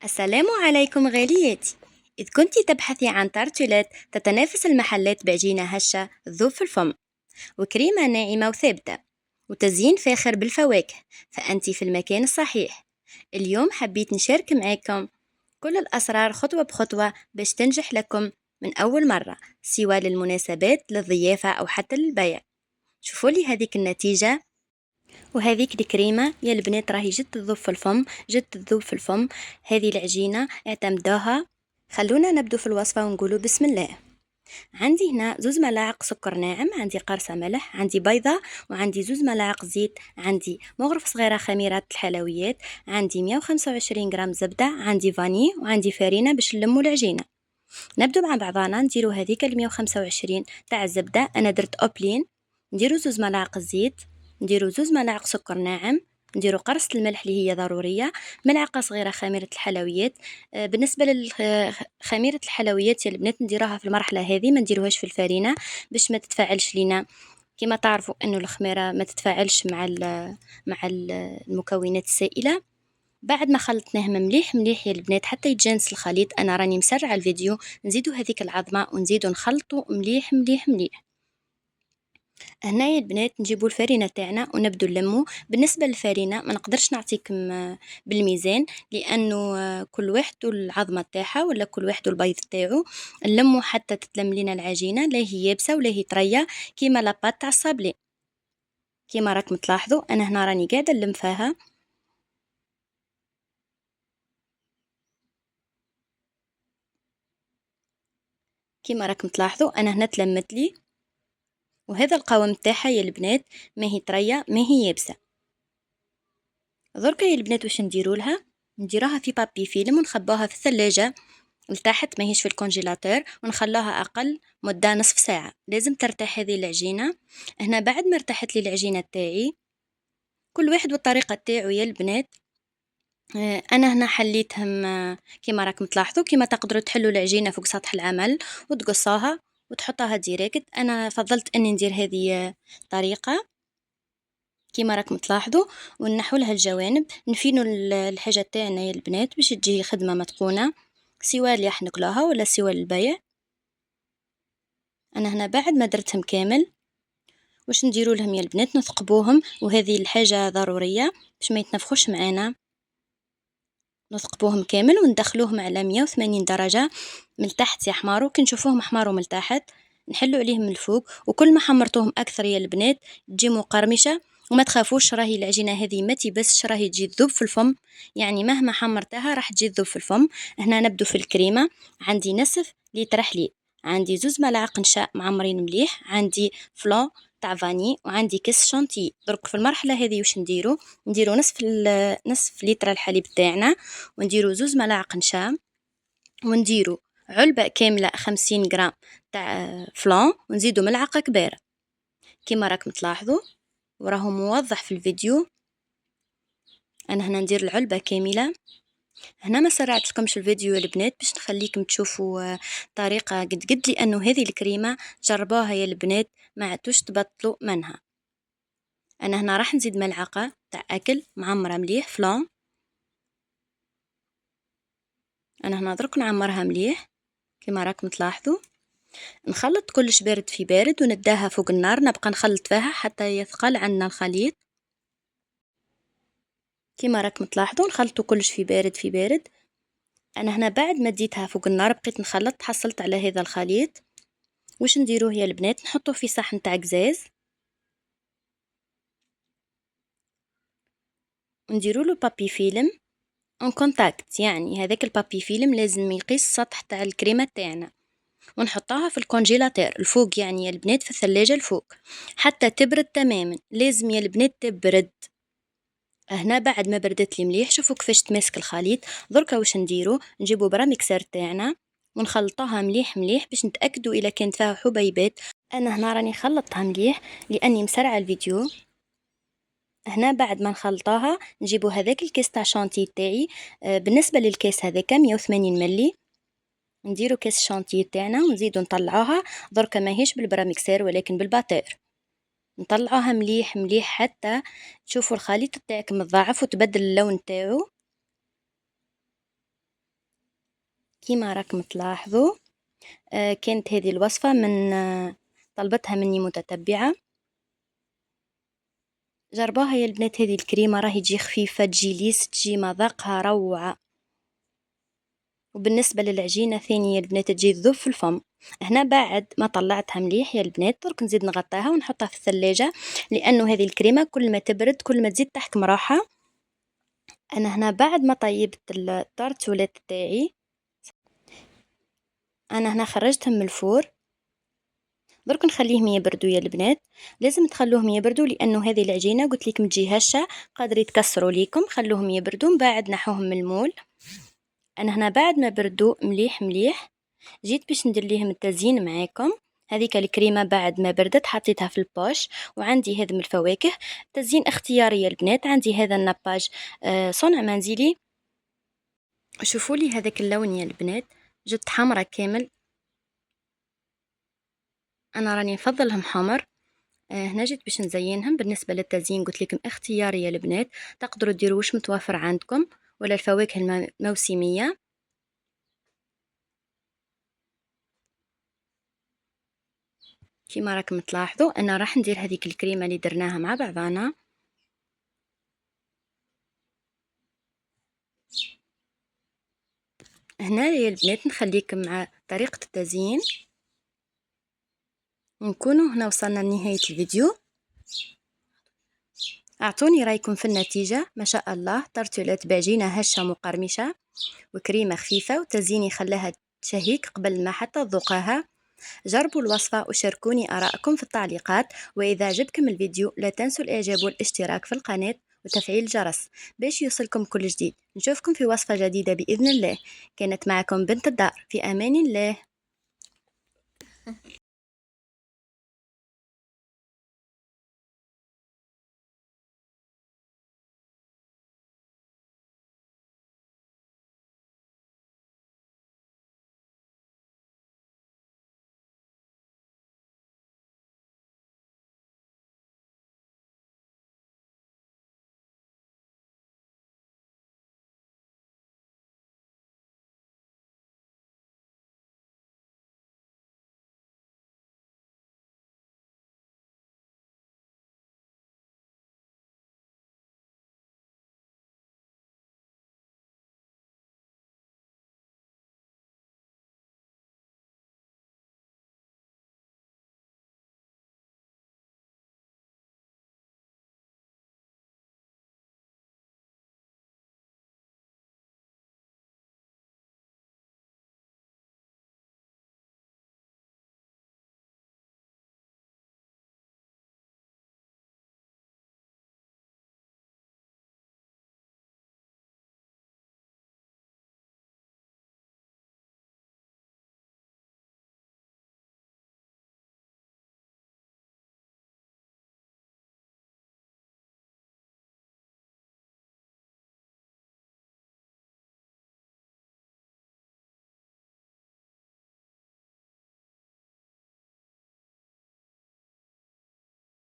السلام عليكم غالياتي. إذ كنت تبحثي عن ترتيلات تتنافس المحلات بعجينة هشة تذوب في الفم وكريمة ناعمة وثابتة وتزيين فاخر بالفواكه، فأنت في المكان الصحيح. اليوم حبيت نشارك معكم كل الأسرار خطوة بخطوة باش تنجح لكم من أول مرة، سواء للمناسبات للضيافة أو حتى للبيع. شوفوا لي هذيك النتيجة، وهذيك الكريمة يا البنات راهي جد تذوب في الفم، جد تذوب في الفم. هذه العجينة اعتمدوها. خلونا نبدو في الوصفة ونقولوا بسم الله. عندي هنا 2 ملاعق سكر ناعم، عندي قرصة ملح، عندي بيضة، وعندي 2 ملاعق زيت، عندي مغرفة صغيرة خميرات الحلويات، عندي 125 غرام زبدة، عندي فاني، وعندي فرينة باش نلمو العجينة. نبدو مع بعضنا نديرو هذيك 125 تاع الزبدة، أنا درت أوبلين. نديرو 2 ملاعق زيت، نديرو 2 ملاعق سكر ناعم، نديرو قرصة الملح اللي هي ضرورية، ملعقة صغيرة خميرة الحلويات. بالنسبة لخميرة الحلويات يا البنات نديروها في المرحلة هذه، ما نديروهاش في الفرينة باش ما تتفاعلش لينا. كما تعرفوا انه الخميرة ما تتفاعلش مع المكونات السائلة. بعد ما خلطناه مليح مليح يا البنات حتى يتجانس الخليط، انا راني مسرعه الفيديو، نزيدو هذيك العظمه ونزيدو نخلطو مليح مليح مليح. هنا يا البنات نجيبو الفرينه تاعنا ونبدو نلمو. بالنسبه للفرينه ما نقدرش نعطيكم بالميزان، لانه كل واحد العظمه تاعها ولا كل واحد البيض تاعو. نلمو حتى تتلم لينا العجينه، لا هي يابسه ولا هي طريه كيما لاباط تاع الصابلي. كيما راكم تلاحظوا انا هنا راني قاعده نلم فيها. كيما راكم تلاحظوا انا هنا تلمت لي، وهذا القوام تاعها يا البنات، ما هي طريه ما هي يابسه. دركا يا البنات واش نديروا لها؟ نديروها في بابي فيلم ونخبوها في الثلاجه لتحت، ماهيش في الكونجيلاتور، ونخلوها اقل مده نصف ساعه. لازم ترتاح هذه العجينه. هنا بعد ما ارتاحت لي العجينه تاعي، كل واحد والطريقه تاعو يا البنات. انا هنا حليتهم كيما راكم تلاحظوا. كيما تقدروا تحلوا العجينه فوق سطح العمل وتقصوها وتحطها ديريكت، انا فضلت اني ندير هذه طريقه كيما راكم تلاحظوا. ونحو لها الجوانب، نفينوا الحاجه تاعنا يا البنات باش تجي خدمه متقونه، سواء اللي راح ناكلوها ولا سواء للبيع. انا هنا بعد ما درتهم كامل، واش نديروا لهم يا البنات؟ نثقبوهم، وهذه الحاجه ضروريه باش ما يتنفخوش معانا. نثقبوهم كامل وندخلوهم على 180 درجه من تحت يحمروا. كي نشوفوهم احمروا من تحت نحلوا عليهم من الفوق، وكل ما حمرتوهم اكثر يا البنات تجي مقرمشه. وما تخافوش راهي العجينه هذه ما تيبسش، راهي تجي تذوب في الفم، يعني مهما حمرتها راح تجي تذوب في الفم. هنا نبدو في الكريمه. عندي نصف لتر حليب، عندي 2 ملاعق نشاء معمرين مليح، عندي فلان تاع فاني، وعندي كيس شانتي. درك في المرحله هذه واش نديرو نصف لتر الحليب تاعنا، ونديرو 2 ملاعق نشا، ونديرو علبة كاملة 50 غرام تاع فلان، ونزيدو ملعقة كبيرة كيما راكم تلاحظوا وراه موضح في الفيديو. انا هنا ندير العلبة كاملة. هنا ما سرعتلكمش الفيديو يا البنات باش نخليكم تشوفوا طريقة قد قد، لانه هذه الكريمة جربوها يا البنات ما عدتوش تبطلوا منها. انا هنا راح نزيد ملعقة تاع اكل معمرة مليح فلان. انا هنا درك نعمرها مليح كما راكم تلاحظوا. نخلط كلش بارد في بارد ونداها فوق النار، نبقى نخلط فيها حتى يثقل عنا الخليط. كما راكم تلاحظوا نخلطوا كلش في بارد في بارد. انا هنا بعد ما ديتها فوق النار بقيت نخلط، حصلت على هذا الخليط. واش نديروه يا البنات؟ نحطوه في صحن تاع قزاز، ونديروا له بابي فيلم اون كونتاكت، يعني هذاك البابي فيلم لازم يقيس السطح تاع الكريمه تاعنا. ونحطها في الكونجيلاتور الفوق، يعني يا البنات في الثلاجة الفوق حتى تبرد تماما. لازم يا البنات تبرد. هنا بعد ما بردت لي مليح شوفوا كيفاش تماسك الخليط. دركا واش نديرو؟ نجيبو برا ميكسر تاعنا ونخلطوها مليح مليح باش نتاكدوا اذا كانت فيها حبيبات. انا هنا راني خلطتها مليح لاني مسرعه الفيديو. هنا بعد ما نخلطوها نجيبو هذاك الكيس تاع شانتي تاعي. بالنسبه للكيس هذاك 180 ملي، نديرو كيس شانتي تاعنا ونزيدو نطلعوها. دركا ماهيش بالبراميكسير ولكن بالباتير. نطلعوها مليح مليح حتى تشوفوا الخليط تاعك متضاعف وتبدل اللون تاعو. كيما راكم تلاحظوا كانت هذه الوصفة من طلبتها مني متتبعة. جربوها يا البنات، هذه الكريمة راهي تجي خفيفة، تجي ليس، تجي مذاقها روعة. وبالنسبة للعجينة ثانية يا البنات تجي تذوب في الفم. هنا بعد ما طلعتها مليح يا البنات درك نزيد نغطيها ونحطها في الثلاجة، لأنه هذه الكريمة كل ما تبرد كل ما تزيد تحكم راحة. أنا هنا بعد ما طيبت الطارتولات تاعي، أنا هنا خرجتهم من الفور، درك نخليهم يبردوا يا البنات. لازم تخلوهم يبردوا لأنه هذه العجينة قلت لكم تجي هشة، قادر يتكسروا ليكم. خلوهم يبردوا من بعد نحوهم من المول. أنا هنا بعد ما بردوا مليح مليح جيت باش ندير ليهم التزيين معاكم. هذيك الكريمة بعد ما بردت حطيتها في البوش، وعندي هذا من الفواكه. تزيين اختياري يا البنات، عندي هذا النباج صنع منزلي. شوفوا لي هذاك اللون يا البنات، جت حمرة كامل، انا راني نفضلهم حمر. هنا جيت باش نزينهم. بالنسبه للتزيين قلت لكم اختياري يا البنات، تقدروا ديروا واش متوفر عندكم ولا الفواكه الموسميه. كيما راكم تلاحظوا انا راح ندير هذيك الكريمه اللي درناها مع بعضنا. هنا يا البنات نخليكم مع طريقه التزيين. نكونوا هنا وصلنا لنهايه الفيديو. اعطوني رايكم في النتيجه. ما شاء الله ترتلت بعجينه هشه مقرمشه وكريمه خفيفه، وتزييني خلاها تشهيك قبل ما حتى تذوقها. جربوا الوصفة وشاركوني آراءكم في التعليقات، وإذا عجبكم الفيديو لا تنسوا الإعجاب والاشتراك في القناة وتفعيل الجرس باش يوصلكم كل جديد. نشوفكم في وصفة جديدة بإذن الله. كانت معكم بنت الدار، في أمان الله.